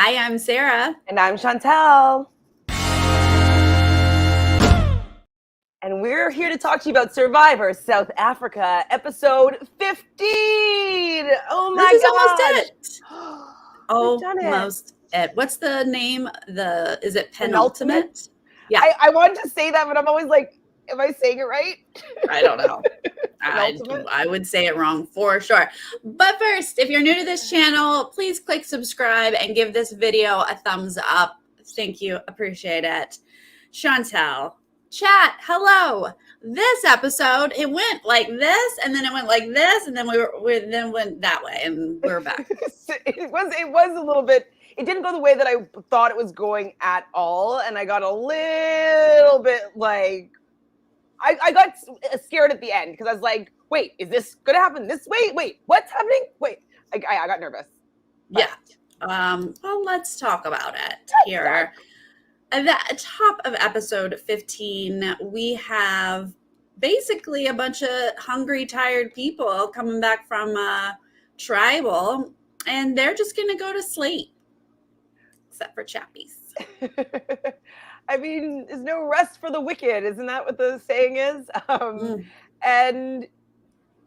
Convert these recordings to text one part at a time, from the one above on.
Hi, I'm Sarah. And I'm Chantele. And we're here to talk to you about Survivor South Africa, episode 15. Oh my This is gosh. almost We've done it. almost it. What's the name? Is it Penultimate? penultimate? Yeah. I wanted to say that, but I'm always like, am I saying it right? I don't know. Penultimate? I would say it wrong for sure. But first, if you're new to this channel, please click subscribe and give this video a thumbs up. Thank you. Appreciate it. Chantele, chat, hello. This episode, it went like this, and then it went like this, and then we then went that way, and we're back. It was a little bit, it didn't go the way that I thought it was going at all, and I got a little bit like, I got scared at the end because I was like, wait, is this going to happen this way? Wait, what's happening? Wait, I got nervous. But, yeah. Well, let's talk about it here. At the top of episode 15, we have basically a bunch of hungry, tired people coming back from tribal, and they're just going to go to sleep, except for Chappies. I mean, there's no rest for the wicked. Isn't that what the saying is? And,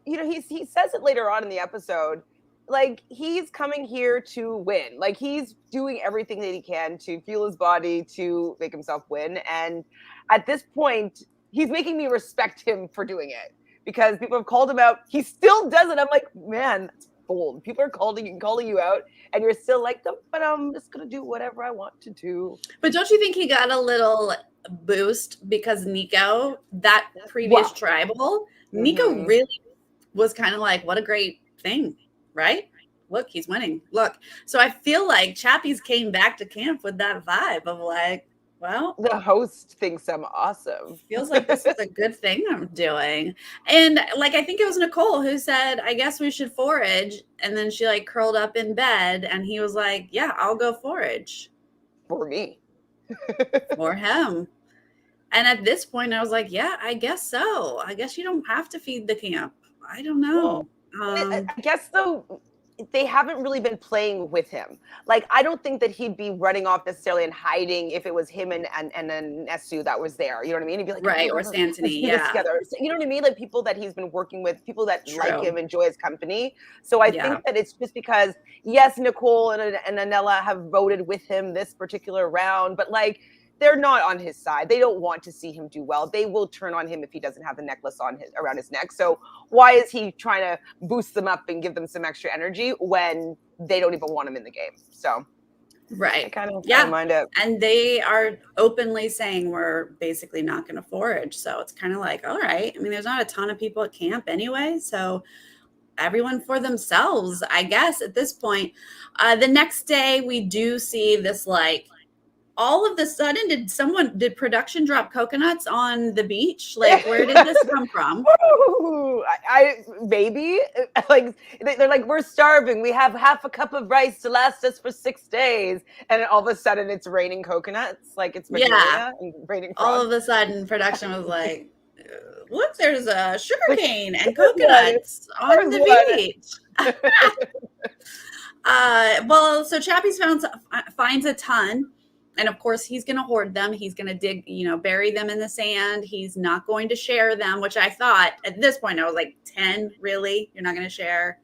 you know, he says it later on in the episode. Like, he's coming here to win. Like, he's doing everything that he can to fuel his body to make himself win. And at this point, he's making me respect him for doing it because people have called him out. He still does it. I'm like, man, that's bold. People are calling you out, and you're still like, but I'm just going to do whatever I want to do. But don't you think he got a little boost because Nico, that previous tribal, Nico really was kind of like, what a great thing. Right? Look, he's winning. Look. So I feel like Chappies came back to camp with that vibe of like, well, the host thinks I'm awesome. Feels like this is a good thing I'm doing. And like, I think it was Nicole who said, I guess we should forage. And then she like curled up in bed and he was like, yeah, I'll go forage. For me. For him. And at this point I was like, yeah, I guess so. I guess you don't have to feed the camp. I don't know. I guess though they haven't really been playing with him. Like, I don't think that he'd be running off necessarily and hiding if it was him and Nesu that was there. You know what I mean? He'd be like, right, or Santini, yeah. Together. So, you know what I mean? Like people that he's been working with, people that like him, enjoy his company. So I think that it's just because, yes, Nicole and Anela have voted with him this particular round, but like, they're not on his side. They don't want to see him do well. They will turn on him if he doesn't have the necklace around his neck. So why is he trying to boost them up and give them some extra energy when they don't even want him in the game? So, right. I kind of mind it. And they are openly saying we're basically not going to forage. So it's kind of like, all right. I mean, there's not a ton of people at camp anyway. So everyone for themselves, I guess, at this point. The next day, we do see this like, all of the sudden, did production drop coconuts on the beach? Like, where did this come from? Maybe like they're like, we're starving. We have half a cup of rice to last us for 6 days, and all of a sudden it's raining coconuts. Like it's and raining frogs. All of a sudden, production was like, look, there's a sugarcane and coconuts on the beach. Well, so Chappies finds a ton. And of course, he's going to hoard them. He's going to dig, bury them in the sand. He's not going to share them, which I thought at this point, I was like, 10, really? You're not going to share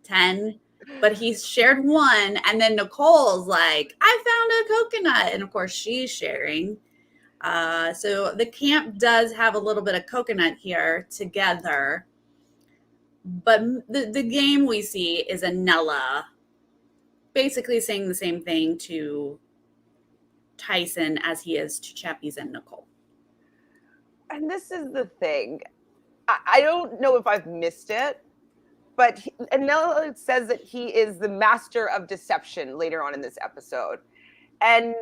10? But he's shared 1. And then Nicole's like, I found a coconut. And of course, she's sharing. So the camp does have a little bit of coconut here together. But the game we see is Anela basically saying the same thing to Tyson as he is to Chappies and Nicole. And this is the thing. I don't know if I've missed it, but Anela says that he is the master of deception later on in this episode. And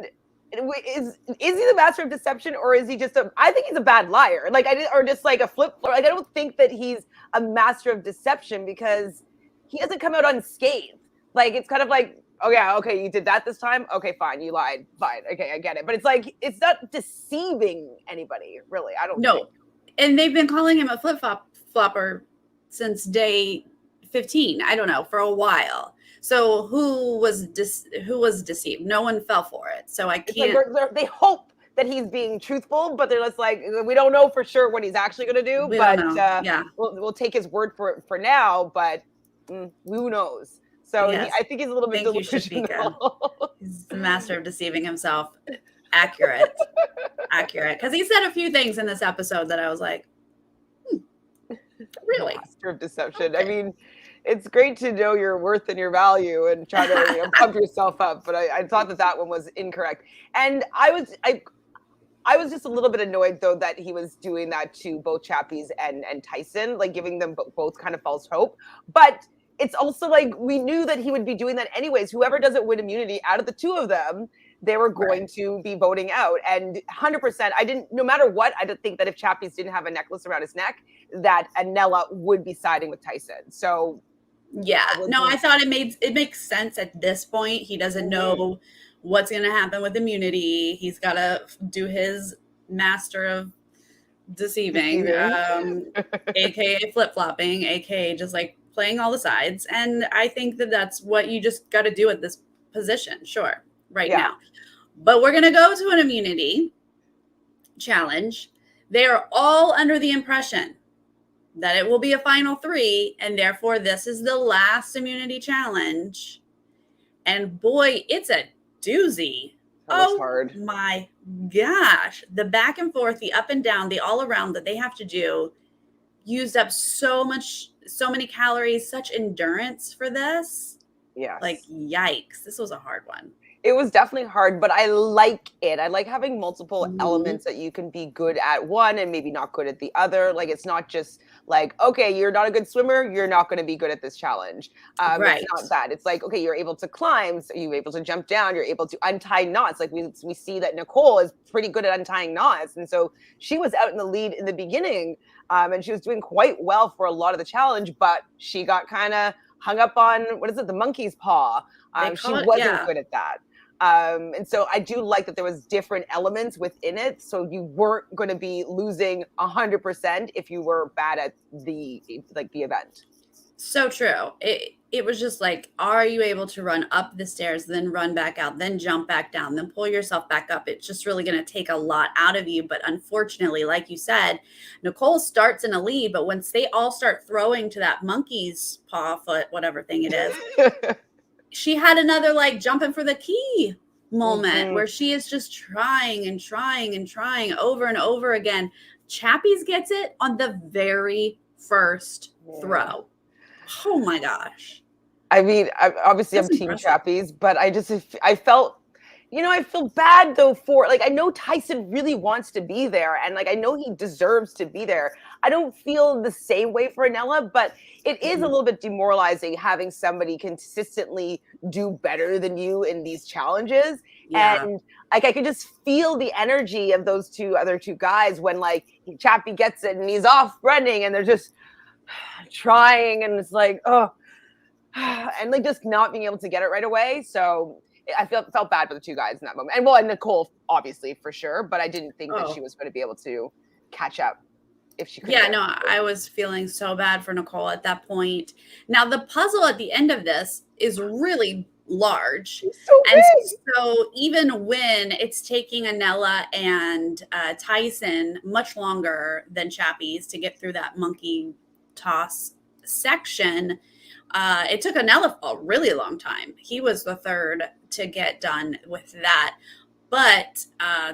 is he the master of deception, or is he just I think he's a bad liar. Like or just like a flip. Like I don't think that he's a master of deception because he hasn't come out unscathed. Like it's kind of like, oh yeah, okay, you did that this time? Okay, fine, you lied. Fine, okay, I get it. But it's like, it's not deceiving anybody, really. I don't know. And they've been calling him a flip-flopper since day 15. I don't know, for a while. So who was deceived? No one fell for it. So I It's like can't. they hope that he's being truthful, but they're just like, we don't know for sure what he's actually going to do, We don't but know. Yeah. we'll take his word for it for now, but who knows? So Yes. I think he's a little I bit think you should be good. delusional. He's the master of deceiving himself. Accurate. Because he said a few things in this episode that I was like, really? Master of deception. Okay. I mean, it's great to know your worth and your value and try to pump yourself up, but I thought that one was incorrect. And I was just a little bit annoyed though that he was doing that to both Chappies and Tyson, like giving them both kind of false hope. But it's also like we knew that he would be doing that anyways. Whoever doesn't win immunity out of the two of them, they were going to be voting out. And 100%, no matter what, I didn't think that if Chappies didn't have a necklace around his neck, that Anella would be siding with Tyson. So yeah, no, I thought it makes sense at this point. He doesn't know what's going to happen with immunity. He's got to do his master of deceiving. aka flip-flopping, aka just like playing all the sides. And I think that that's what you just got to do at this position, sure, now. But we're going to go to an immunity challenge. They are all under the impression that it will be a final 3, and therefore this is the last immunity challenge. And boy, it's a doozy. That was hard. My gosh. The back and forth, the up and down, the all around that they have to do used up so many calories, such endurance for this. Yeah. Like, yikes. This was a hard one. It was definitely hard, but I like it. I like having multiple elements that you can be good at one and maybe not good at the other. Like, it's not just like, okay, you're not a good swimmer, you're not going to be good at this challenge. It's not that. It's like, okay, you're able to climb, so you're able to jump down, you're able to untie knots. Like we see that Nicole is pretty good at untying knots. And so she was out in the lead in the beginning, and she was doing quite well for a lot of the challenge, but she got kind of hung up on, the monkey's paw. She wasn't good at that. And so I do like that there was different elements within it. So you weren't going to be losing 100% if you were bad at the event. So true. It was just like, are you able to run up the stairs, then run back out, then jump back down, then pull yourself back up? It's just really going to take a lot out of you. But unfortunately, like you said, Nicole starts in a lead, but once they all start throwing to that monkey's paw, foot, whatever thing it is, she had another like jumping for the key moment where she is just trying and trying and trying over and over again. Chappies gets it on the very first throw. Oh my gosh. I mean, obviously I'm Team Chappies, but I felt, I feel bad though for, like, I know Tyson really wants to be there and like I know he deserves to be there. I don't feel the same way for Anella, but it is a little bit demoralizing having somebody consistently do better than you in these challenges. Yeah. And like I could just feel the energy of those other two guys when like Chappie gets it and he's off running and they're just trying and it's like, oh, and like just not being able to get it right away. So I felt bad for the two guys in that moment. And Nicole, obviously, for sure, but I didn't think that she was going to be able to catch up if she could. Yeah, no, I was feeling so bad for Nicole at that point. Now, the puzzle at the end of this is really large. It's so big. And so even when it's taking Anella and Tyson much longer than Chappies to get through that monkey toss section, it took Anella a really long time. He was the third to get done with that. But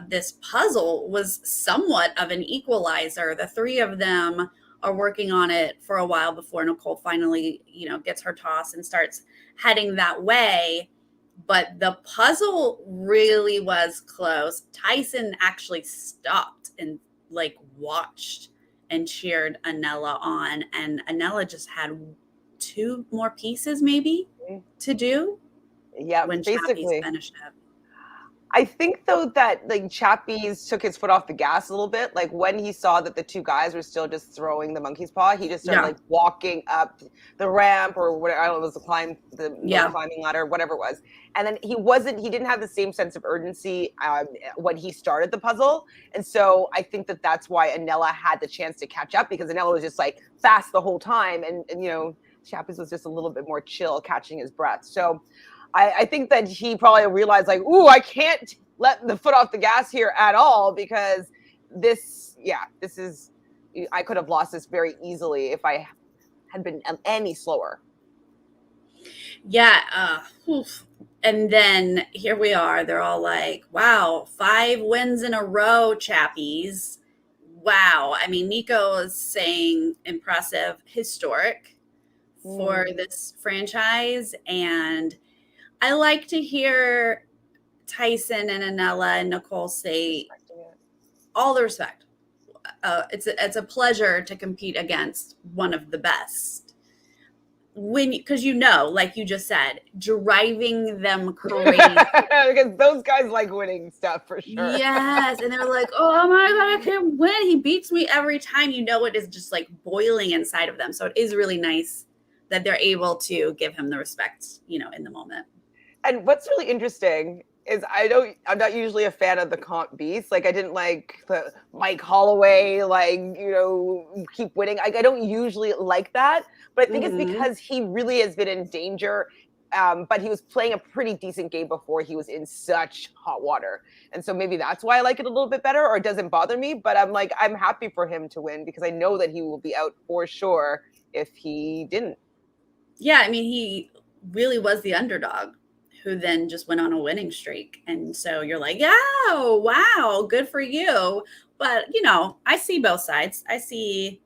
this puzzle was somewhat of an equalizer. The three of them are working on it for a while before Nicole finally, gets her toss and starts heading that way. But the puzzle really was close. Tyson actually stopped and watched and cheered Anella on. And Anella just had 2 more pieces maybe to do. Yeah, when basically Chappies finished up. I think though that like Chappies took his foot off the gas a little bit. Like when he saw that the two guys were still just throwing the monkey's paw, he just started like walking up the ramp or whatever. I don't know, it was the climbing ladder, whatever it was. And then he didn't have the same sense of urgency when he started the puzzle. And so I think that's why Anella had the chance to catch up, because Anella was just like fast the whole time and Chappie's was just a little bit more chill, catching his breath. So I think that he probably realized like, ooh, I can't let the foot off the gas here at all, because this is, I could have lost this very easily if I had been any slower. Yeah. And then here we are. They're all like, wow, 5 wins in a row, Chappies. Wow. I mean, Nico is saying impressive, historic for this franchise. And I like to hear Tyson and Anella and Nicole say all the respect. It's a pleasure to compete against one of the best. Because like you just said, driving them crazy. Because those guys like winning stuff for sure. Yes, and they're like, oh my God, I can't win. He beats me every time. It is just like boiling inside of them. So it is really nice that they're able to give him the respect, in the moment. And what's really interesting is I'm not usually a fan of the comp beasts. Like, I didn't like the Mike Holloway, keep winning. I don't usually like that, but I think it's because he really has been in danger. But he was playing a pretty decent game before he was in such hot water. And so maybe that's why I like it a little bit better, or it doesn't bother me. But I'm happy for him to win, because I know that he will be out for sure if he didn't. Yeah, I mean, he really was the underdog who then just went on a winning streak. And so you're like, yeah, wow, good for you. But, I see both sides. I see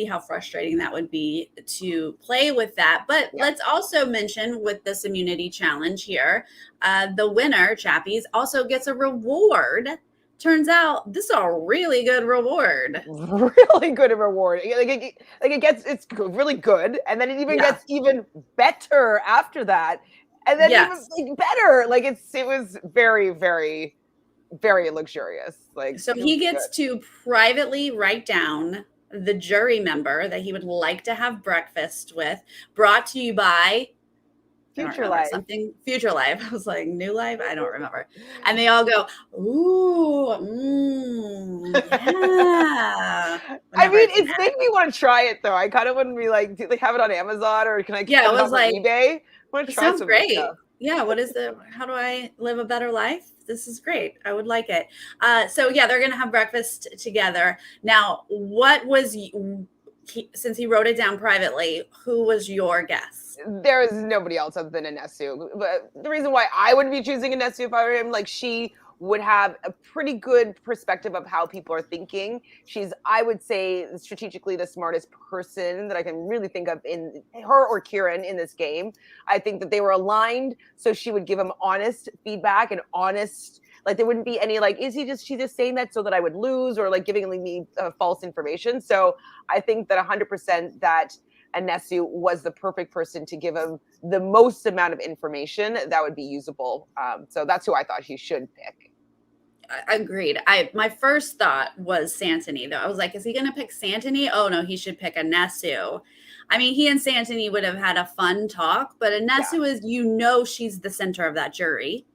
how frustrating that would be to play with that. But let's also mention with this immunity challenge here, the winner, Chappies, also gets a reward. Turns out this is a really good reward. Really good reward. It's really good, and then it even gets even better after that, and then even better. It was very, very, very luxurious. So he gets to privately write down the jury member that he would like to have breakfast with, brought to you by Future Life. Something Future Life. I was like, New Life? I don't remember. And they all go, ooh, yeah. I mean, it's made me want to try it, though. I kind of want to be like, do they have it on Amazon, or can I get it on eBay? I want to try sounds great. Stuff. Yeah, how do I live a better life? This is great. I would like it. So yeah, they're going to have breakfast together. Now, since he wrote it down privately, who was your guess? There is nobody else other than Anesu. But the reason why I would be choosing Anesu if I were him, she would have a pretty good perspective of how people are thinking. She's, I would say, strategically the smartest person that I can really think of, in her or Kieran, in this game. I think that they were aligned, so she would give him honest feedback and honest, there wouldn't be any she's just saying that so that I would lose, or giving me false information. So I think that 100% that Anesu was the perfect person to give him the most amount of information that would be usable. So that's who I thought he should pick. Agreed. My first thought was Santini, though. I was like, is he going to pick Santini? Oh, no, he should pick Anesu. I mean, he and Santini would have had a fun talk, but Anesu is, she's the center of that jury.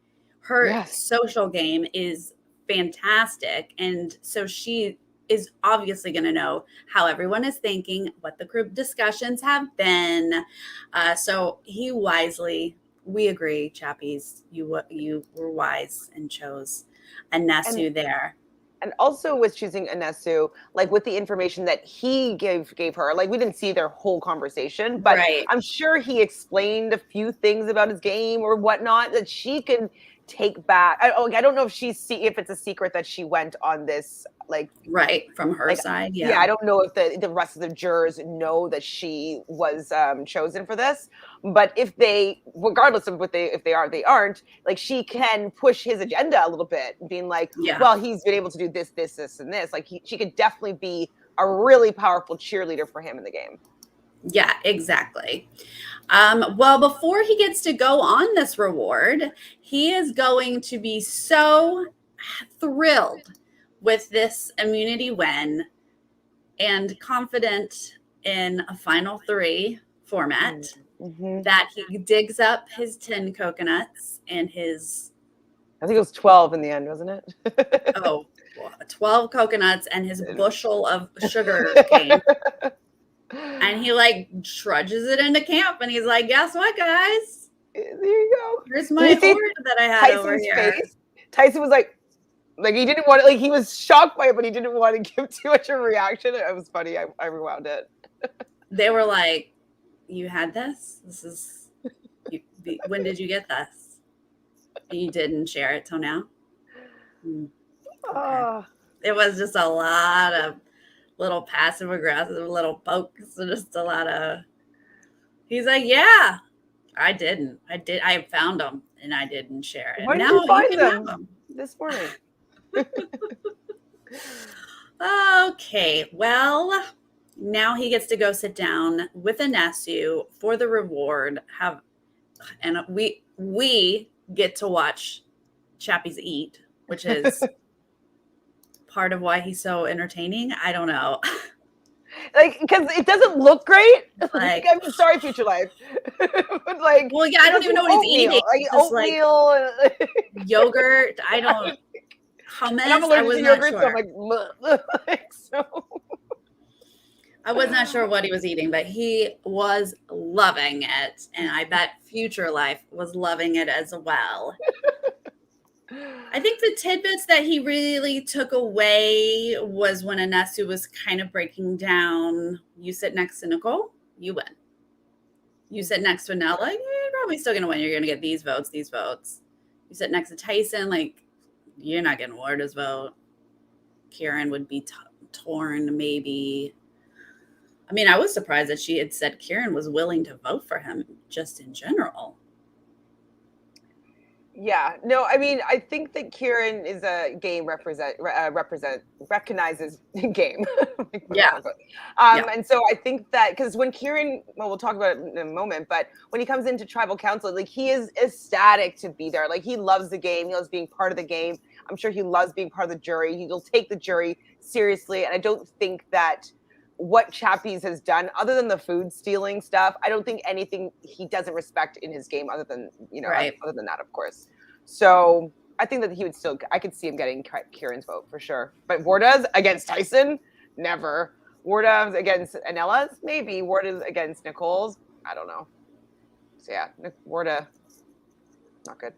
Her social game is fantastic. And so she is obviously going to know how everyone is thinking, what the group discussions have been. So he wisely, we agree, Chappies, you were wise and chose Anesu there. And also with choosing Anesu, with the information that he gave her, we didn't see their whole conversation, but I'm sure he explained a few things about his game or whatnot that she can take back. I don't know if if it's a secret that she went on this, from her side. Yeah, I don't know if the rest of the jurors know that she was chosen for this, but if they, regardless of if they are, they aren't, she can push his agenda a little bit, being well, he's been able to do this, and this. She could definitely be a really powerful cheerleader for him in the game. Yeah, exactly. Well, before he gets to go on this reward, he is going to be so thrilled with this immunity win and confident in a final 3 format that he digs up his 10 coconuts and his... I think it was 12 in the end, wasn't it? 12 coconuts and his bushel of sugar cane. And he like trudges it into camp and he's like, guess what, guys? There you go. Here's my horde that I had over here. Face? Tyson was like he didn't want it, like he was shocked by it, but he didn't want to give too much of a reaction. It was funny. I rewound it. They were like, you had this? This is, when did you get this? You didn't share it till now? Okay. It was just a lot of little passive aggressive little pokes and just a lot of, he's like, yeah, I didn't. I found them and I didn't share it. Why did now you find can them? have them This morning? Okay, well, now he gets to go sit down with Anesu for the reward. And we get to watch Chappies eat, which is part of why he's so entertaining. I don't know. Like, because it doesn't look great. Like, I'm sorry, Future Life. But like, well, yeah, I don't even know what he's eating. Like oatmeal, yogurt. I don't. Hummus. I'm allergic to yogurt, so I'm like, so. I was not sure what he was eating, but he was loving it, and I bet Future Life was loving it as well. I think the tidbits that he really took away was when Anesu was kind of breaking down, you sit next to Nicole, you win. You sit next to Nella, you're probably still going to win. You're going to get these votes. You sit next to Tyson, like, you're not getting Warda's vote. Kieran would be torn, maybe. I mean, I was surprised that she had said Kieran was willing to vote for him just in general. Yeah, no, I mean, I think that Kieran is a game recognizes game. Yeah. And so I think that because when Kieran, well, we'll talk about it in a moment, but when he comes into tribal council, like he is ecstatic to be there. Like he loves the game. He loves being part of the game. I'm sure he loves being part of the jury. He'll take the jury seriously. And I don't think that what Chappies has done, other than the food stealing stuff, I don't think anything he doesn't respect in his game, other than other than that, of course. So I think that he would still. I could see him getting Kieran's vote for sure. But Warda's against Tyson, never. Warda's against Anella's, maybe. Warda's against Nicole's, I don't know. So yeah, Warda, not good.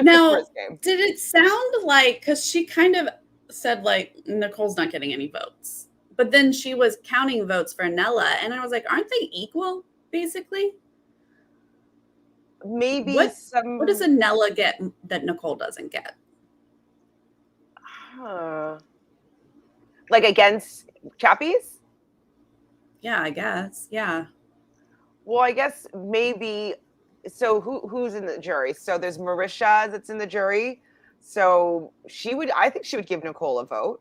Now, did it sound like, because she kind of said like Nicole's not getting any votes. But then she was counting votes for Nella, and I was like, aren't they equal, basically? Maybe what does a Nella get that Nicole doesn't get? Like against Chappies? Yeah, I guess. Yeah. Well, I guess maybe. So who's in the jury? So there's Marisha that's in the jury. So I think she would give Nicole a vote.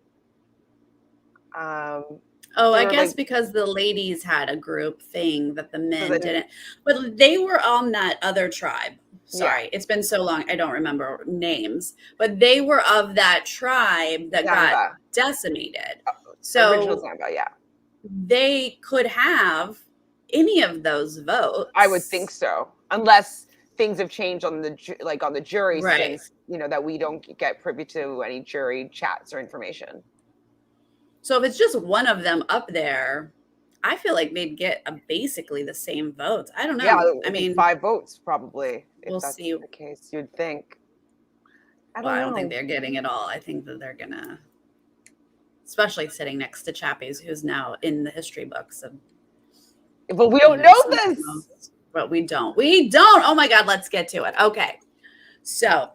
I guess because the ladies had a group thing that the men didn't, but they were on that other tribe. Sorry, It's been so long, I don't remember names, but they were of that tribe that got decimated. So original Zamba, yeah. They could have any of those votes. I would think so, unless things have changed on the jury, right? Since that we don't get privy to any jury chats or information. So if it's just one of them up there, I feel like they'd get basically the same votes. I don't know. Yeah, I mean, 5 votes probably. We'll see. The case, you'd think. I don't think they're getting it all. I think that they're gonna, especially sitting next to Chappies, who's now in the history books. But we don't know this. But we don't. We don't. Oh my God, let's get to it. Okay. So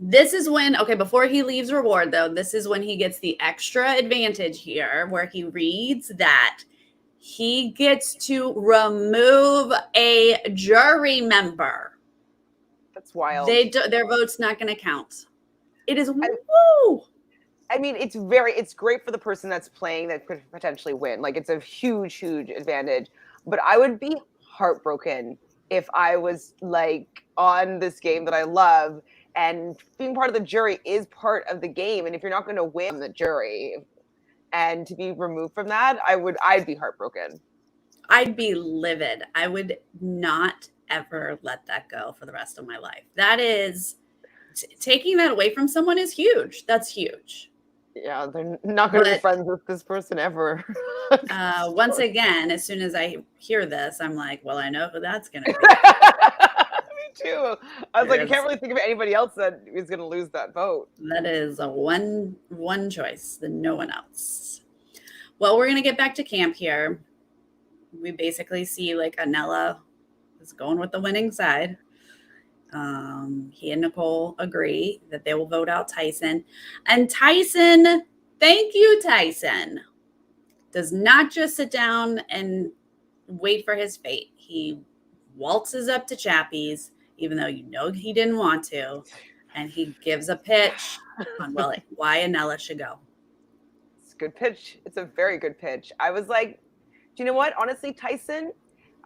this is when, before he leaves reward, though, this is when he gets the extra advantage here, where he reads that he gets to remove a jury member. That's wild. Their vote's not going to count. It is woo. I mean, it's great for the person that's playing that could potentially win. Like, it's a huge, huge advantage. But I would be heartbroken if I was like on this game that I love, and being part of the jury is part of the game. And if you're not going to win the jury and to be removed from that, I'd be heartbroken. I'd be livid. I would not ever let that go for the rest of my life. That is, taking that away from someone is huge. That's huge. Yeah, they're not going to be friends with this person ever. Once again, as soon as I hear this, I'm like, well, I know who that's going to be. Me too. I was like, I can't really think of anybody else that is going to lose that vote. That is a one choice, then no one else. Well, we're going to get back to camp here. We basically see like Anella is going with the winning side. He and Nicole agree that they will vote out Tyson. And Tyson, thank you, Tyson, does not just sit down and wait for his fate. He waltzes up to Chappie's, even though you know he didn't want to, and he gives a pitch on why Anella should go. It's a good pitch. It's a very good pitch. I was like, do you know what? Honestly, Tyson,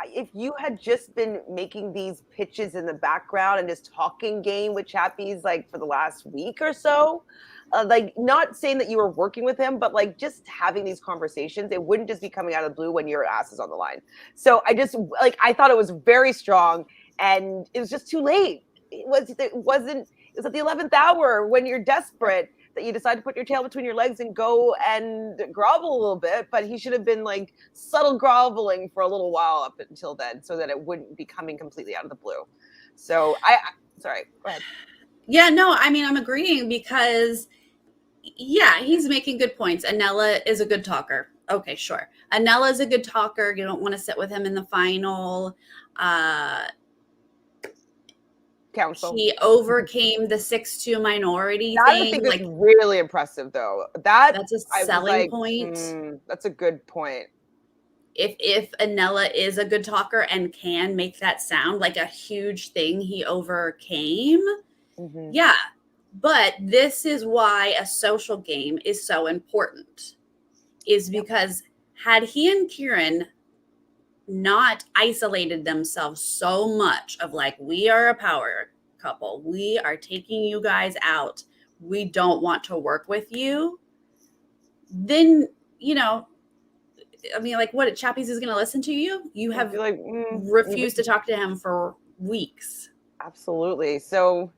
if you had just been making these pitches in the background and just talking game with Chappie's like for the last week or so, like not saying that you were working with him, but like just having these conversations, it wouldn't just be coming out of the blue when your ass is on the line. So I just like, I thought it was very strong, and it was just too late. It was at the 11th hour when you're desperate that you decide to put your tail between your legs and go and grovel a little bit, but he should have been like subtle groveling for a little while up until then so that it wouldn't be coming completely out of the blue. So sorry, go ahead. Yeah, no, I mean, I'm agreeing because, yeah, he's making good points. Anella is a good talker. Okay, sure. Anella is a good talker. You don't want to sit with him in the final. Council. He overcame the 6-2 minority that thing. I think is really impressive, though. That's a selling point. That's a good point. If Anella is a good talker and can make that sound like a huge thing he overcame, yeah. But this is why a social game is so important, is because had he and Kieran not isolated themselves so much of like, we are a power couple, we are taking you guys out, we don't want to work with you, then, you know, I mean, like, what, Chappie's is going to listen to you? You have like refused to talk to him for weeks. Absolutely. So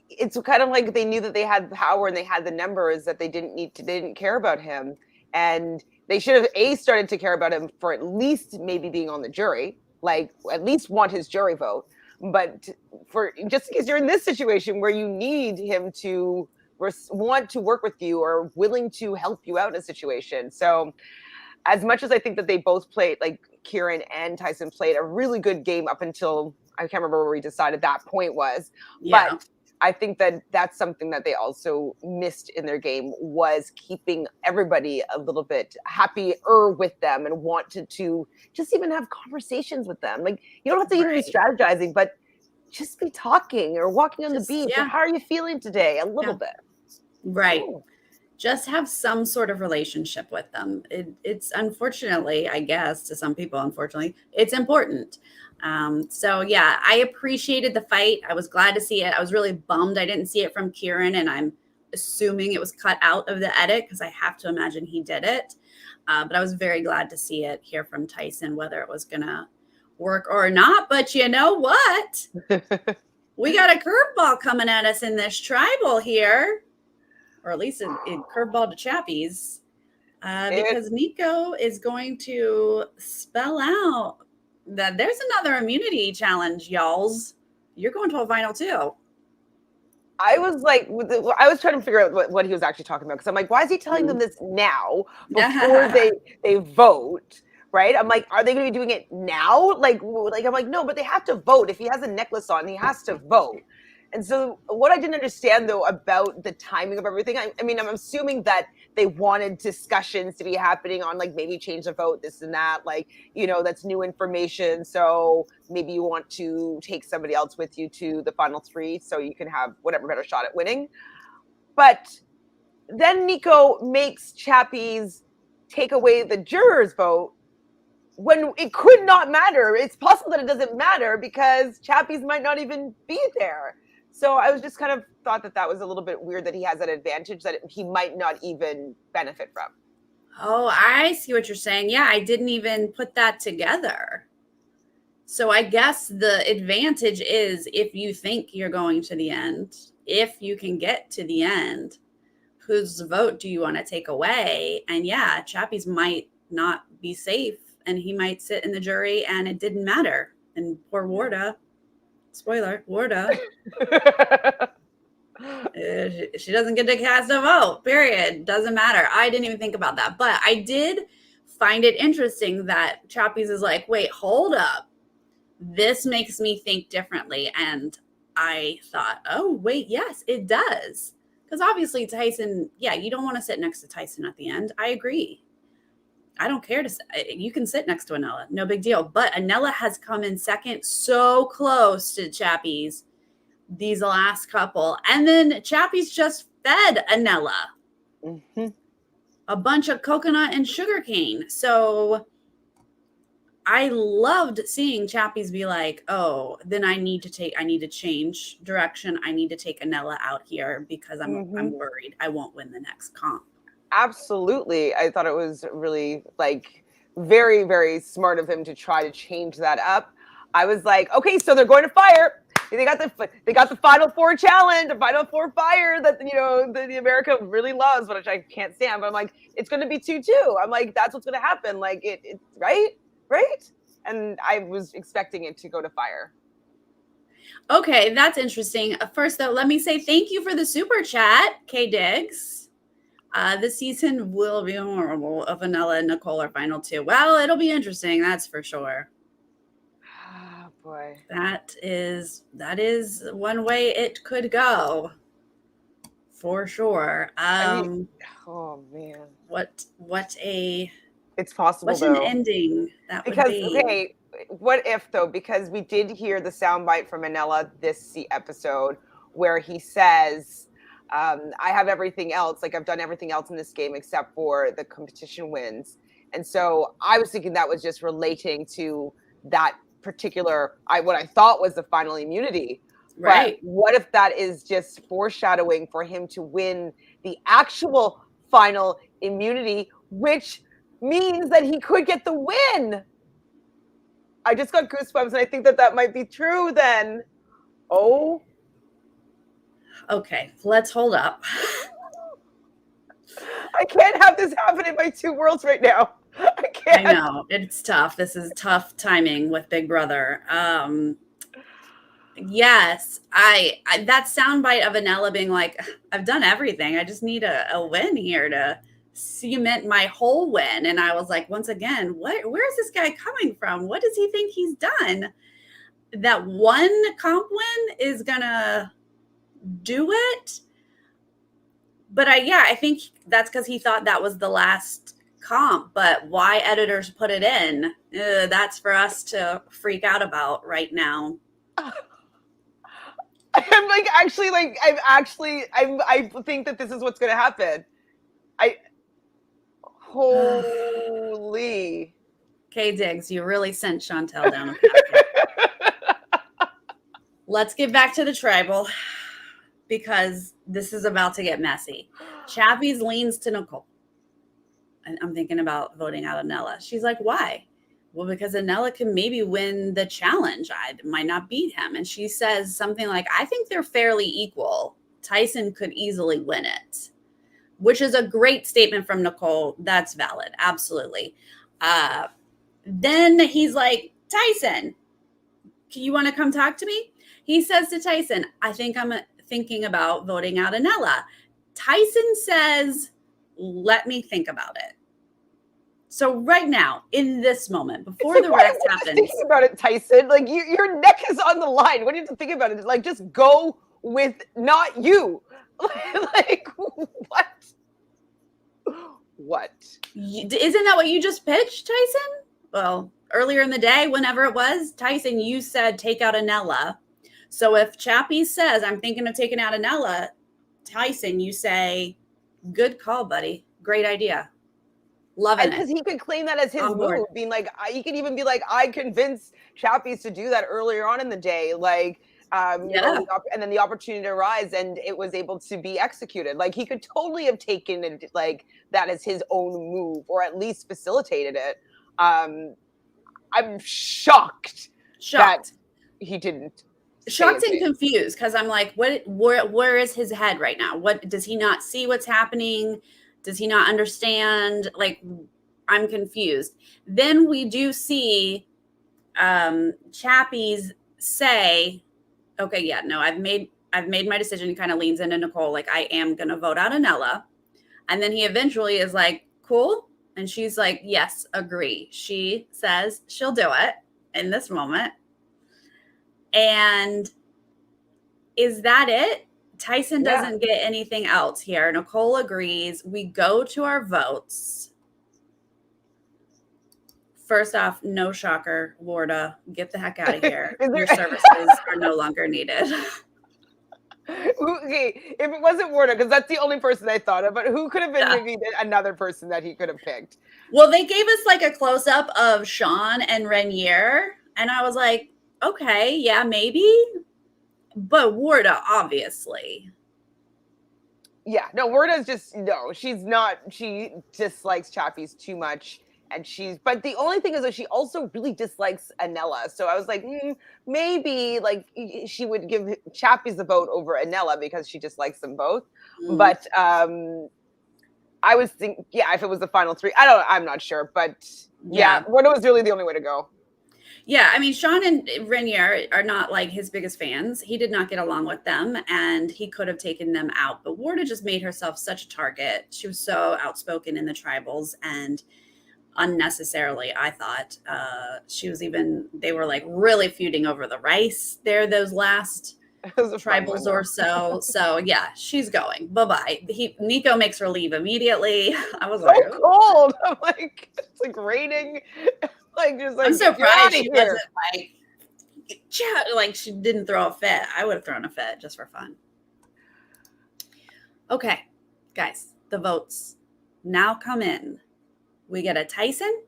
it's kind of like they knew that they had power and they had the numbers, that they didn't care about him. And they should have started to care about him for at least maybe being on the jury, like at least want his jury vote. But for just because you're in this situation where you need him to want to work with you or willing to help you out in a situation. So as much as I think that they both played, like Kieran and Tyson played a really good game up until, I can't remember where we decided that point was, but I think that that's something that they also missed in their game, was keeping everybody a little bit happier with them and wanted to just even have conversations with them. Like, you don't have to even be strategizing, but just be talking or walking on the beach. Or how are you feeling today? A little bit. Right. Ooh. Just have some sort of relationship with them. It's unfortunately, I guess, to some people, unfortunately, it's important. So yeah, I appreciated the fight. I was glad to see it. I was really bummed I didn't see it from Kieran, and I'm assuming it was cut out of the edit because I have to imagine he did it. But I was very glad to see it here from Tyson, whether it was gonna work or not. But you know what? We got a curveball coming at us in this tribal here, or at least in curveball to Chappie's, because Nico is going to spell out that there's another immunity challenge, y'alls. You're going to a final too. I was trying to figure out what he was actually talking about, because I'm like, why is he telling them this now before they vote? Right? I'm like, are they going to be doing it now? Like I'm like, no, but they have to vote. If he has a necklace on, he has to vote. And so what I didn't understand, though, about the timing of everything, I mean, I'm assuming that they wanted discussions to be happening on, like, maybe change the vote, this and that, like, you know, that's new information. So maybe you want to take somebody else with you to the final three so you can have whatever better shot at winning. But then Nico makes Chappie's take away the jurors' vote when it could not matter. It's possible that it doesn't matter because Chappie's might not even be there. So I was just kind of thought that was a little bit weird, that he has that advantage that he might not even benefit from. Oh, I see what you're saying. Yeah, I didn't even put that together. So I guess the advantage is if you think you're going to the end, if you can get to the end, whose vote do you want to take away? And yeah, Chappie's might not be safe, and he might sit in the jury, and it didn't matter. And poor Warda, spoiler, Warda, she doesn't get to cast a vote, period. Doesn't matter. I didn't even think about that. But I did find it interesting that Chappies is like, wait, hold up. This makes me think differently. And I thought, oh, wait, yes, it does. Because obviously Tyson, yeah, you don't want to sit next to Tyson at the end. I agree. I don't care you can sit next to Anella. No big deal. But Anella has come in second, so close to Chappies these last couple. And then Chappies just fed Anella a bunch of coconut and sugar cane. So I loved seeing Chappies be like, oh, then I need to change direction. I need to take Anella out here because I'm worried I won't win the next comp. Absolutely. I thought it was really like very, very smart of him to try to change that up. I was like, okay, so they're going to fire. They got the Final Four challenge, the Final Four fire that the America really loves, which I can't stand. But I'm like, it's going to be 2-2. I'm like, that's what's going to happen. Like it right. And I was expecting it to go to fire. Okay, that's interesting. First, though, let me say thank you for the super chat, K Diggs. This season will be horrible if Anella and Nicole are final 2. Well, it'll be interesting, that's for sure. Oh boy. That is one way it could go. For sure. Oh man. It's possible what though. an ending that because, would be. Okay, what if though? Because we did hear the soundbite from Anella this episode where he says, I have everything else. Like I've done everything else in this game except for the competition wins. And so I was thinking that was just relating to that particular, what I thought was the final immunity. Right. But what if that is just foreshadowing for him to win the actual final immunity, which means that he could get the win? I just got goosebumps, and I think that might be true then. Oh. Okay, let's hold up. I can't have this happen in my two worlds right now. I can't. I know, it's tough. This is tough timing with Big Brother. Yes, I that soundbite of Anella being like, I've done everything. I just need a win here to cement my whole win. And I was like, once again, where is this guy coming from? What does he think he's done? That one comp win is gonna do it. But I think that's because he thought that was the last comp. But why editors put it in, that's for us to freak out about right now. I'm like, actually, like, I think that this is what's going to happen. Holy. K Diggs, you really sent Chantele down a path. Let's get back to the tribal because this is about to get messy. Chappies leans to Nicole. And I'm thinking about voting out Anella. She's like, why? Well, because Anella can maybe win the challenge. I might not beat him. And she says something like, I think they're fairly equal. Tyson could easily win it, which is a great statement from Nicole. That's valid. Absolutely. Then he's like, Tyson, you want to come talk to me? He says to Tyson, I think I'm thinking about voting out Anella. Tyson says, let me think about it. So right now, in this moment, before the rest happens. Thinking about it, Tyson. Like your neck is on the line. What do you have to think about it? Like just go with not you. Like what? What? Isn't that what you just pitched, Tyson? Well, earlier in the day, whenever it was, Tyson, you said take out Anella. So if Chappie says, I'm thinking of taking out Anella, Tyson, you say, good call, buddy. Great idea. Loving it. Because he could claim that as his move, being like, he could even be like, I convinced Chappies to do that earlier on in the day. Like, you know, and then the opportunity arose and it was able to be executed. Like he could totally have taken it like that as his own move or at least facilitated it. I'm shocked that he didn't. Shocked and confused because I'm like, where is his head right now? What does he not see what's happening? Does he not understand? Like, I'm confused. Then we do see Chappies say, okay, yeah, no, I've made my decision. He kind of leans into Nicole, like, I am gonna vote out Anella. And then he eventually is like, cool. And she's like, yes, agree. She says she'll do it in this moment. And is that it? Tyson doesn't get anything else here. Nicole agrees. We go to our votes. First off, no shocker, Warda, get the heck out of here. Your services are no longer needed. Okay, if it wasn't Warda, because that's the only person I thought of, but who could have been maybe another person that he could have picked? Well, they gave us like a close-up of Sean and Renier, and I was like, okay, yeah, maybe. But Warda, obviously. Yeah, no, Warda's just, no, she's not, she dislikes Chappies too much. And but the only thing is that she also really dislikes Anella. So I was like, maybe like she would give Chappies the vote over Anella because she just likes them both. But I was thinking, yeah, if it was the final three, I'm not sure. But yeah, Warda was really the only way to go. Yeah, I mean, Sean and Renier are not like his biggest fans. He did not get along with them, and he could have taken them out. But Warda just made herself such a target. She was so outspoken in the tribals, and unnecessarily, I thought. She was even, they were like really feuding over the rice there, those last tribals or so. So yeah, she's going. Bye-bye. Nico makes her leave immediately. I was like, cold. I'm like, it's like raining. Like, just like, I'm surprised she wasn't like she didn't throw a fit. I would have thrown a fit just for fun. Okay, guys, the votes now come in. We get a Tyson,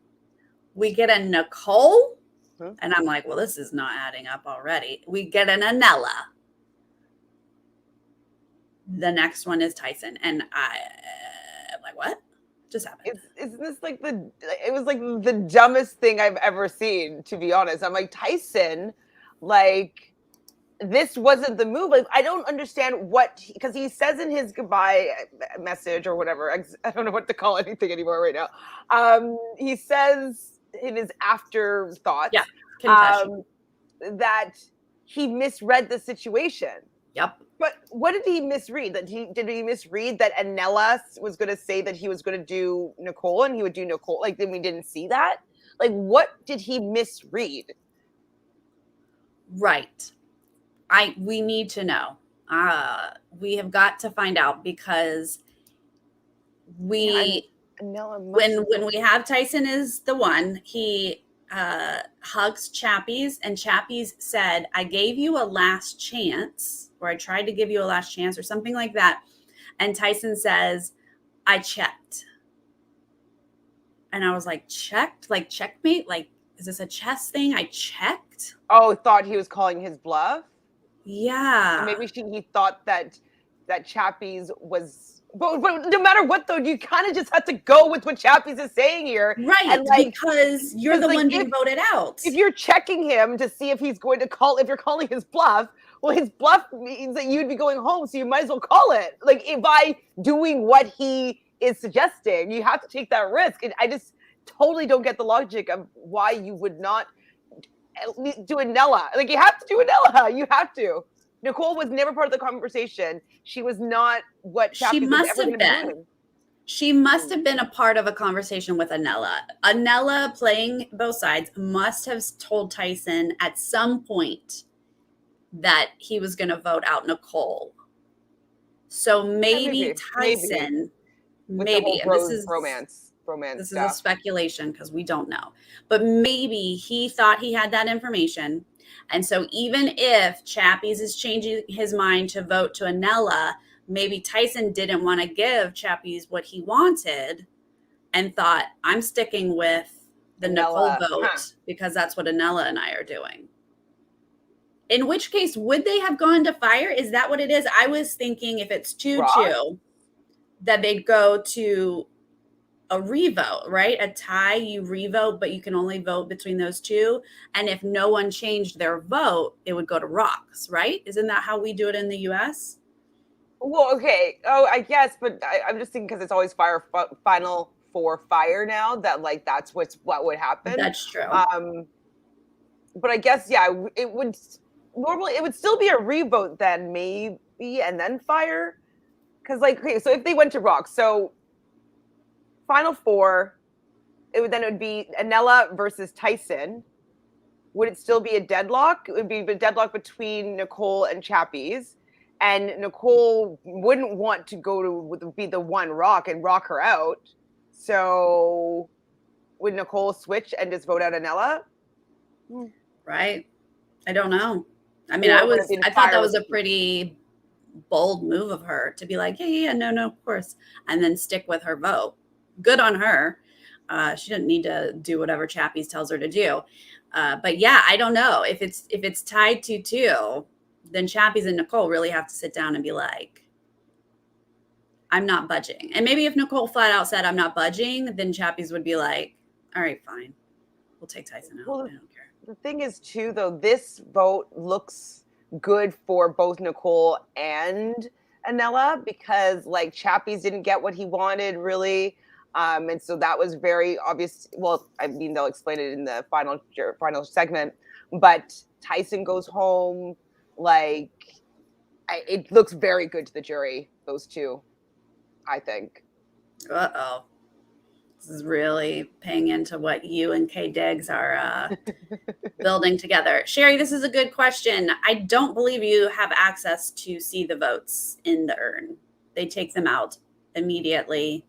we get a Nicole, and I'm like, well, this is not adding up already. We get an Anella. The next one is Tyson, and I'm like, what just happened? Isn't this like it was like the dumbest thing I've ever seen, to be honest. I'm like, Tyson, like, this wasn't the move. Like, I don't understand because he says in his goodbye message or whatever, I don't know what to call anything anymore right now. He says in his afterthoughts, confession, that he misread the situation. Yep. But what did he misread? Did he misread that Anella was going to say that he was going to do Nicole and he would do Nicole? Like, then we didn't see that? Like, what did he misread? Right. We need to know. We have got to find out because when we have Tyson is the one, he hugs Chappies, and Chappies said, I gave you a last chance, or I tried to give you a last chance, or something like that. And Tyson says, I checked. And I was like, checked? Like, checkmate? Like, is this a chess thing? I checked? Oh, thought he was calling his bluff? Yeah. Or maybe he thought that Chappies was, but no matter what though, you kind of just have to go with what Chappies is saying here, right? And like, because you're the one being voted out. If you're checking him to see if he's going to call, if you're calling his bluff, well, his bluff means that you'd be going home, so you might as well call it. Like, by doing what he is suggesting, you have to take that risk. And I just totally don't get the logic of why you would not do Anella. Like, you have to do Anella. You have to. Nicole was never part of the conversation. She was not what she must have been. She must have been a part of a conversation with Anella. Anella, playing both sides, must have told Tyson at some point that he was going to vote out Nicole. So maybe Tyson, maybe. And this is romance. This stuff. Is a speculation because we don't know. But maybe he thought he had that information. And so even if Chappies is changing his mind to vote to Anella, maybe Tyson didn't want to give Chappies what he wanted and thought, I'm sticking with the Nicole vote because that's what Anella and I are doing. In which case, would they have gone to fire? Is that what it is? I was thinking if it's 2-2, that they'd go to a revote, right? A tie, you revote, but you can only vote between those two. And if no one changed their vote, it would go to rocks, right? Isn't that how we do it in the US? Well, okay. Oh, I guess, but I'm just thinking because it's always final for fire now, that like that's what would happen. That's true. But I guess it would still be a revote then, maybe, and then fire. Because like, okay, so if they went to rock, so final four, it would be Anella versus Tyson. Would it still be a deadlock? It would be a deadlock between Nicole and Chappies. And Nicole wouldn't want to be the one rock and rock her out. So would Nicole switch and just vote out Anella? Right. I don't know. I mean, I thought that was a pretty bold move of her to be like, yeah, no, of course. And then stick with her vote. Good on her. She didn't need to do whatever Chappies tells her to do. But yeah, I don't know. If it's tied to 2, then Chappies and Nicole really have to sit down and be like, I'm not budging. And maybe if Nicole flat out said, I'm not budging, then Chappies would be like, all right, fine. We'll take Tyson out. Well, I don't care. The thing is, too, though, this vote looks good for both Nicole and Anella because, like, Chappies didn't get what he wanted, really. And so that was very obvious. Well, I mean, they'll explain it in the final segment. But Tyson goes home. Like, it looks very good to the jury, those two, I think. Uh-oh. This is really paying into what you and Kay Diggs are building together. Sherry, this is a good question. I don't believe you have access to see the votes in the urn. They take them out immediately.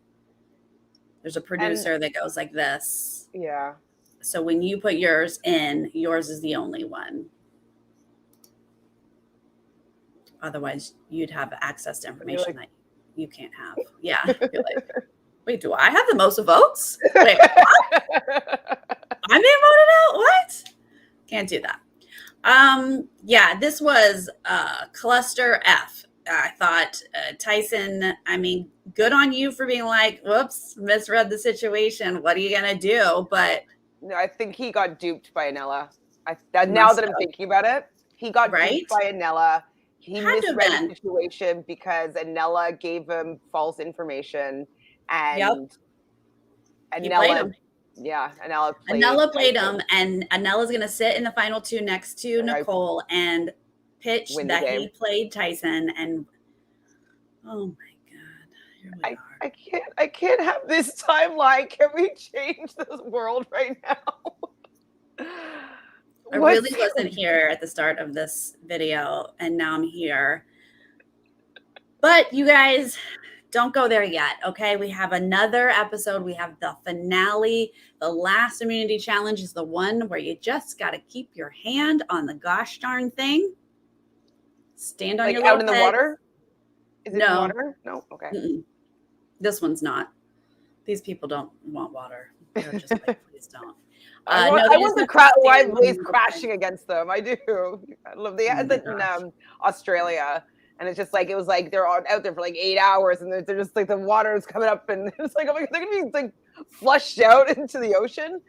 There's a producer that goes like this. Yeah. So when you put yours in, yours is the only one. Otherwise, you'd have access to information that you can't have. Yeah. You're like, wait, do I have the most votes? Wait, what? I'm being voted out? What? Can't do that. Yeah, this was cluster F. I thought Tyson, I mean, good on you for being like, whoops, misread the situation. What are you going to do? But no, I think he got duped by Anella. Now that I'm thinking about it, he got duped by Anella. He misread the situation because Anella gave him false information. And Anella, Anella played him, and Anella's going to sit in the final 2 next to Nicole and pitch that he played Tyson. And oh my God, I can't have this timeline. Can we change this world right now? I really wasn't here at the start of this video, and now I'm here. But you guys, don't go there yet, okay? We have another episode. We have the finale. The last immunity challenge is the one where you just got to keep your hand on the gosh darn thing. Stand on your out in the water? Is it in water? No? Okay. Mm-mm. This one's not. These people don't want water. They're just like, please don't. I want the white waves crashing against them. I do. I love the in Australia. And it's just like, it was like they're out there for like 8 hours and they're just like the water is coming up and it's like, oh my God, they're going to be like flushed out into the ocean.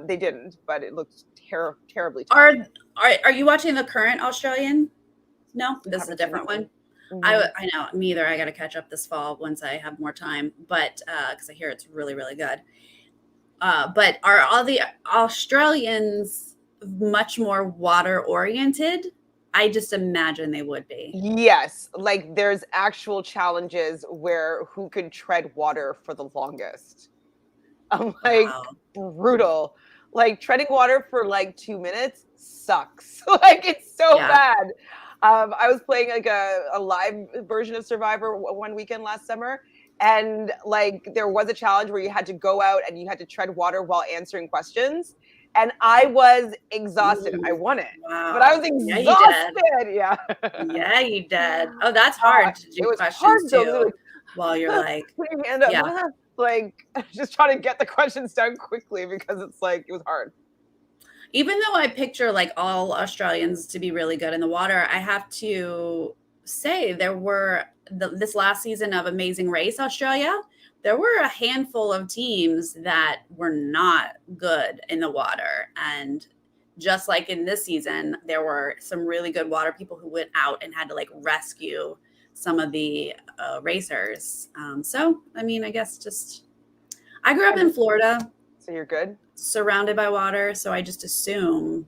They didn't, but it looked terribly tough. Are you watching the current Australian? No, this is a different one. Mm-hmm. I know, me either. I got to catch up this fall once I have more time, but because I hear it's really, really good. But are all the Australians much more water oriented? I just imagine they would be. Yes. Like there's actual challenges where who can tread water for the longest. I'm like, brutal. Like treading water for like 2 minutes sucks. Like it's so bad. I was playing like a live version of Survivor one weekend last summer. And like there was a challenge where you had to go out and you had to tread water while answering questions. And I was exhausted. I won it. Wow. But I was exhausted. Yeah. Yeah, you did. Oh, that's hard to do questions too. While you're like, like just trying to get the questions done quickly because it's like, it was hard. Even though I picture like all Australians to be really good in the water, I have to say there were this last season of Amazing Race Australia, there were a handful of teams that were not good in the water. And just like in this season, there were some really good water people who went out and had to like rescue some of the racers. So, I mean, I guess just, I grew up in Florida. So you're good? Surrounded by water, so I just assume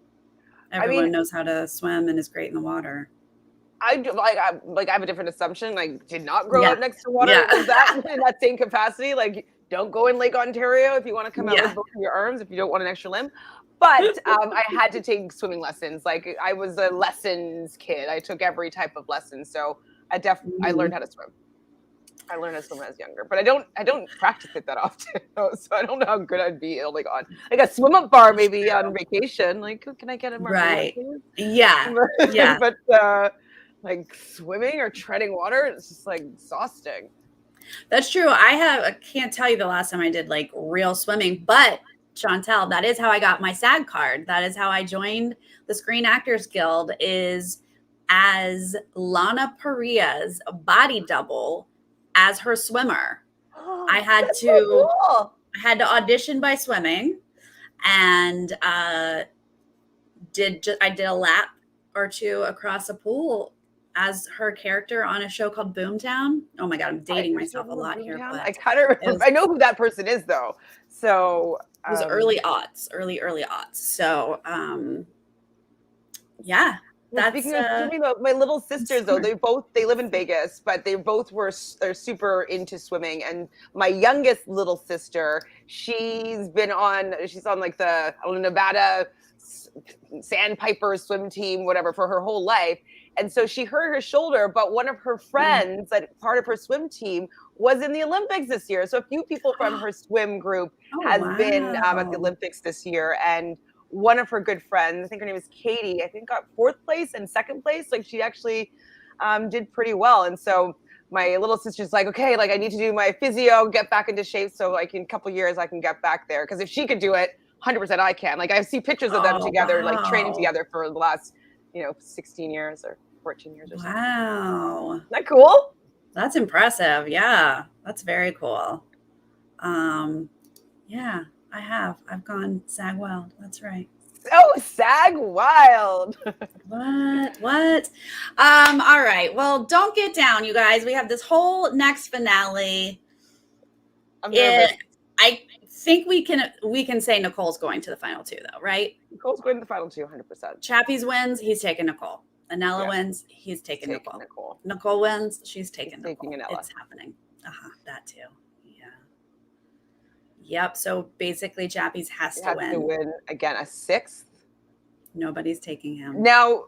everyone knows how to swim and is great in the water. I have a different assumption. Like, did not grow up next to water. Yeah. Was that in that same capacity? Like, don't go in Lake Ontario if you want to come out with both of your arms, if you don't want an extra limb. But I had to take swimming lessons. Like, I was a lessons kid. I took every type of lesson. So I learned how to swim. I learned how to swim when I was younger, but I don't practice it that often. So I don't know how good I'd be like on like a swim up bar maybe on vacation. Like, can I get a margarita? Right. Yeah. Yeah. But like swimming or treading water, it's just like exhausting. That's true. I can't tell you the last time I did like real swimming, but Chantele, that is how I got my SAG card. That is how I joined the Screen Actors Guild, is as Lana Paria's body double as her swimmer. I had to audition by swimming, and I did a lap or two across a pool as her character on a show called Boomtown. Oh my God, I'm dating myself a lot here. But I kind of I know who that person is though. So it was early aughts. So yeah. Speaking of swimming, though, my little sisters though, they live in Vegas, but they're super into swimming. And my youngest little sister, she's on like the Nevada Sandpiper swim team, whatever, for her whole life. And so she hurt her shoulder, but one of her friends, that part of her swim team, was in the Olympics this year. So a few people from her swim group has been at the Olympics this year. And one of her good friends, I think her name is Katie, I think got 4th place and 2nd place. Like, she actually did pretty well. And so my little sister's like, okay, like I need to do my physio, get back into shape. So like in a couple years I can get back there. Cause if she could do it, 100% I can. Like, I see pictures of them together, like training together for the last, 16 years or 14 years or something. Wow. Isn't that cool? That's impressive. Yeah. That's very cool. Yeah, I've gone SAG Wild. That's right. Oh, SAG Wild. What? All right. Well, don't get down, you guys. We have this whole next finale. I'm nervous. I think we can say Nicole's going to the final 2, though, right? Nicole's going to the final 2, 100%. Chappies wins, he's taking Nicole. Anella wins, he's taking Nicole. Nicole wins, she's taking Nicole. It's happening. That too. Yeah. Yep. So basically, Chappies has to win again, a 6th. Nobody's taking him. Now,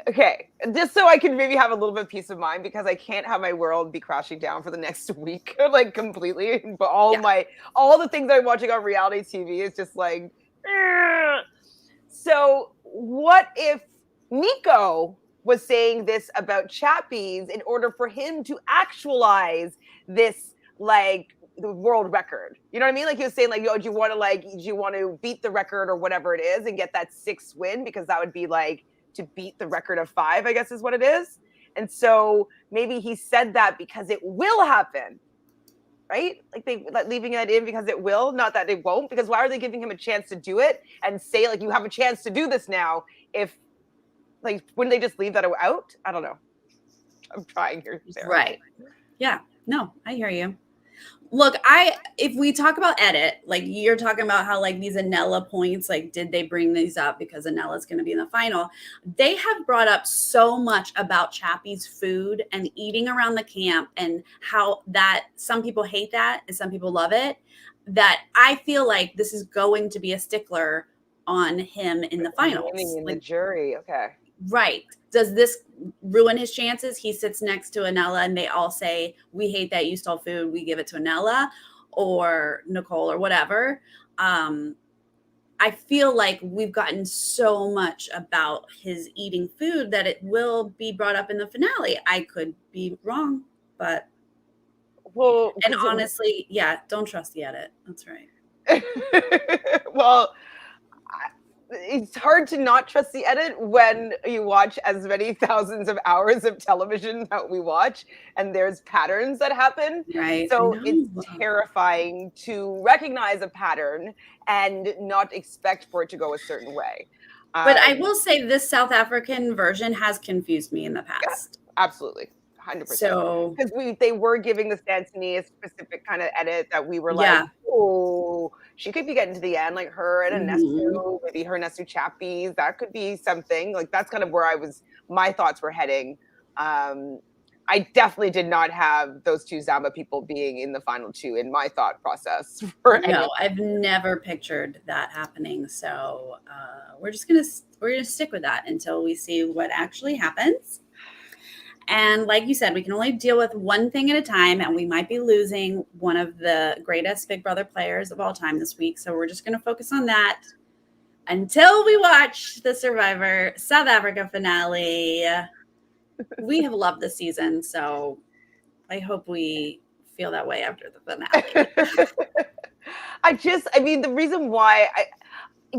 okay, just so I can maybe have a little bit of peace of mind, because I can't have my world be crashing down for the next week, like completely. But all the things I'm watching on reality TV is just like, So what if Nico was saying this about Chappies in order for him to actualize this, like, the world record? You know what I mean? Like, he was saying, like, do you want to beat the record or whatever it is and get that 6th win? Because that would be like to beat the record of 5, I guess is what it is. And so maybe he said that because it will happen, right? Like leaving that in because it will, not that it won't. Because why are they giving him a chance to do it and say, like, you have a chance to do this now? If, like, wouldn't they just leave that out? I don't know. I'm trying here, Sarah. Right. Yeah. No, I hear you. Look, if we talk about edit, like you're talking about how like these Anella points, like did they bring these up because Anella's going to be in the final? They have brought up so much about Chappie's food and eating around the camp and how that some people hate that and some people love it, that I feel like this is going to be a stickler on him in the finals. In the jury, okay. Right. Does this ruin his chances? He sits next to Anella and they all say, we hate that you stole food. We give it to Anella or Nicole or whatever. I feel like we've gotten so much about his eating food that it will be brought up in the finale. I could be wrong, but and honestly, don't trust the edit. That's right. Well, it's hard to not trust the edit when you watch as many thousands of hours of television that we watch, and there's patterns that happen. Right. So it's terrifying to recognize a pattern and not expect for it to go a certain way. But I will say this South African version has confused me in the past. Yeah, absolutely. 100%. So Because they were giving the Stancini a specific kind of edit that we were like, yeah. oh, she could be getting to the end, like her and a Mhm. Nesu, maybe her Nesu Chappies. That could be something. Like that's kind of where my thoughts were heading. I definitely did not have those two Zamba people being in the final two in my thought process for any No, of I've never pictured that happening. So we're gonna stick with that until we see what actually happens. And like you said, we can only deal with one thing at a time, and we might be losing one of the greatest Big Brother players of all time this week. So we're just going to focus on that until we watch the Survivor South Africa finale. We have loved the season, so I hope we feel that way after the finale. I mean, the reason why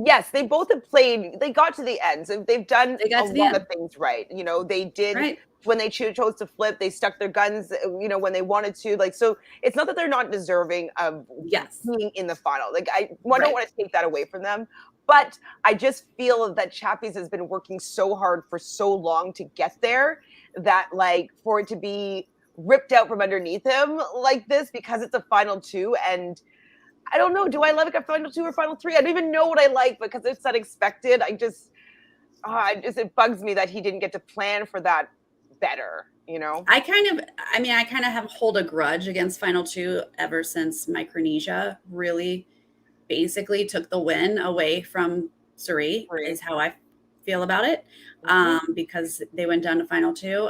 yes, they both have played, they got to the end. So they've done They a got to the lot end. of things right. You know, they did Right. when they chose to flip, they stuck their guns, you know, when they wanted to. Like, so it's not that they're not deserving of Yes. being in the final. Like, I don't Right. want to take that away from them. But I just feel that Chappies has been working so hard for so long to get there that, like, for it to be ripped out from underneath him like this because it's a final two. And I don't know. Do I like a final two or final three? I don't even know what I like because it's unexpected. It bugs me that he didn't get to plan for that better, you know? I kind of have hold a grudge against Final Two ever since Micronesia really basically took the win away from Suri, is how I feel about it. Because they went down to Final Two.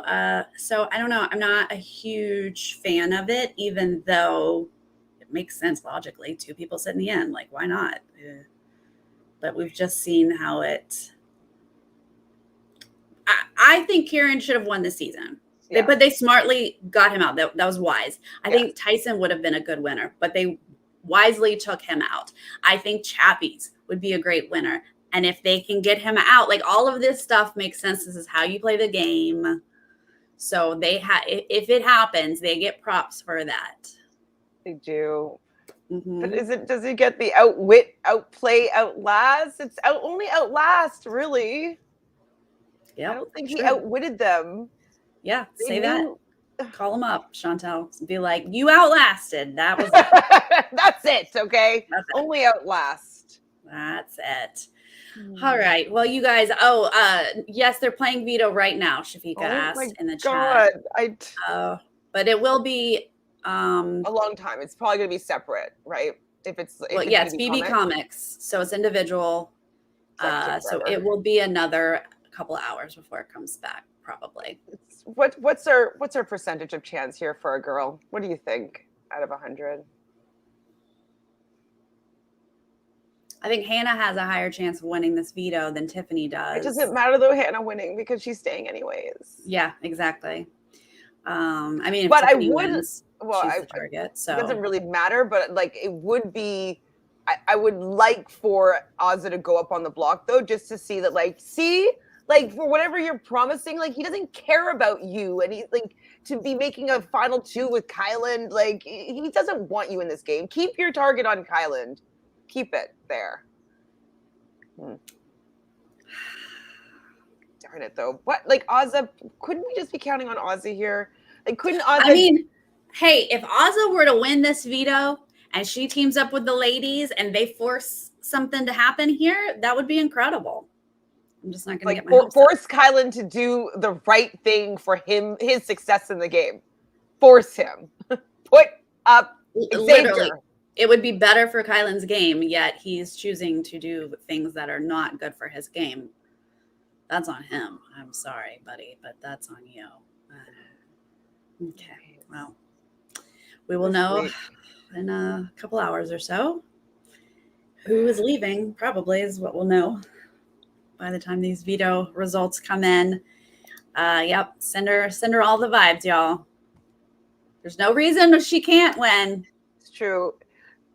So I don't know. I'm not a huge fan of it, even though it makes sense logically. Two people sit in the end. Like, why not? But we've just seen how it. I think Kieran should have won this season. Yeah. But they smartly got him out. That was wise. I think Tyson would have been a good winner, but they wisely took him out. I think Chappies would be a great winner. And if they can get him out, like all of this stuff makes sense. This is how you play the game. So if it happens, they get props for that. They do. Mm-hmm. But does he get the outwit, outplay, outlast? It's only outlast, really. Yeah, I don't think he outwitted them. Yeah, say that. Call him up, Chantele. Be like, you outlasted. That was it. That's it, okay? That's it. Only outlast. That's it. All right. Well, you guys, yes, they're playing veto right now, Shafika asked in the chat. But it will be a long time. It's probably going to be separate, right? It's BB Comics, so it's individual. So it will be another couple of hours before it comes back, probably. What's our percentage of chance here for a girl? What do you think out of 100? I think Hannah has a higher chance of winning this veto than Tiffany does. It doesn't matter though, Hannah winning, because she's staying anyways. Yeah, exactly. I mean, if but Tiffany wins, she's the target. So it doesn't really matter, but like it would be. I would like for Ozzy to go up on the block though, just to see that, like, for whatever you're promising, like he doesn't care about you, and he's like to be making a final two with Kyland. Like he doesn't want you in this game. Keep your target on Kyland. Keep it there. Darn it, though. What, like, Ozzy, couldn't we just be counting on Ozzy here? Like, couldn't Ozzy... I mean, hey, if Ozzy were to win this veto and she teams up with the ladies and they force something to happen here, that would be incredible. I'm just not going to get my force Kyland to do the right thing for his success in the game. Force him. Put up Xavier. Literally. It would be better for Kyland's game, yet he's choosing to do things that are not good for his game. That's on him. I'm sorry, buddy, but that's on you. Okay, well, we will know in a couple hours or so. Who is leaving probably is what we'll know by the time these veto results come in. Yep, send her all the vibes, y'all. There's no reason she can't win. It's true.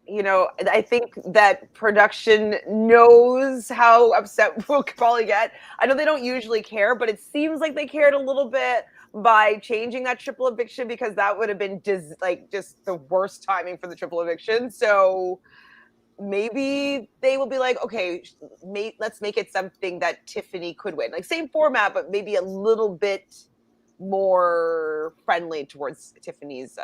You know, I think that production knows how upset we'll probably get. I know they don't usually care, but it seems like they cared a little bit by changing that triple eviction, because that would have been just the worst timing for the triple eviction. So maybe they will be like, okay, let's make it something that Tiffany could win. Like same format, but maybe a little bit more friendly towards Tiffany's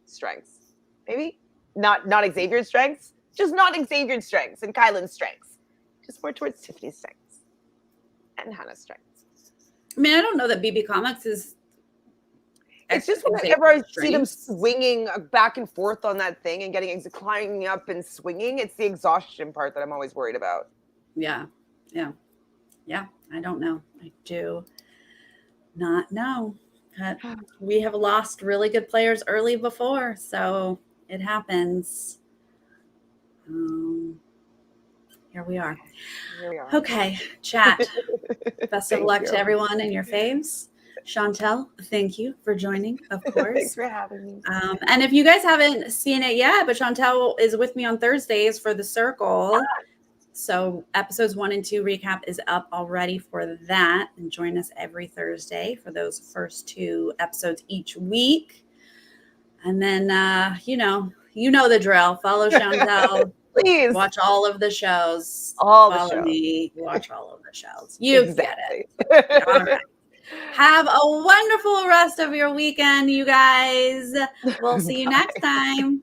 strengths. Maybe not Xavier's strengths, just not Xavier's strengths and Kylan's strengths, just more towards Tiffany's strengths and Hannah's strengths. I mean, I don't know that BB Comics is. It's just whenever I see them swinging back and forth on that thing and climbing up and swinging, it's the exhaustion part that I'm always worried about. Yeah. I don't know. I do not know. We have lost really good players early before, so it happens. Here we are. Okay, chat. Best of luck to everyone and your faves. Chantele, thank you for joining, of course. Thanks for having me. And if you guys haven't seen it yet, but Chantele is with me on Thursdays for The Circle. So episodes 1 and 2 recap is up already for that. And join us every Thursday for those first 2 episodes each week. And then, you know the drill. Follow Chantele. Please. Watch all of the shows. Follow me. Watch all of the shows. You get it. All right. Have a wonderful rest of your weekend, you guys. We'll see you next time.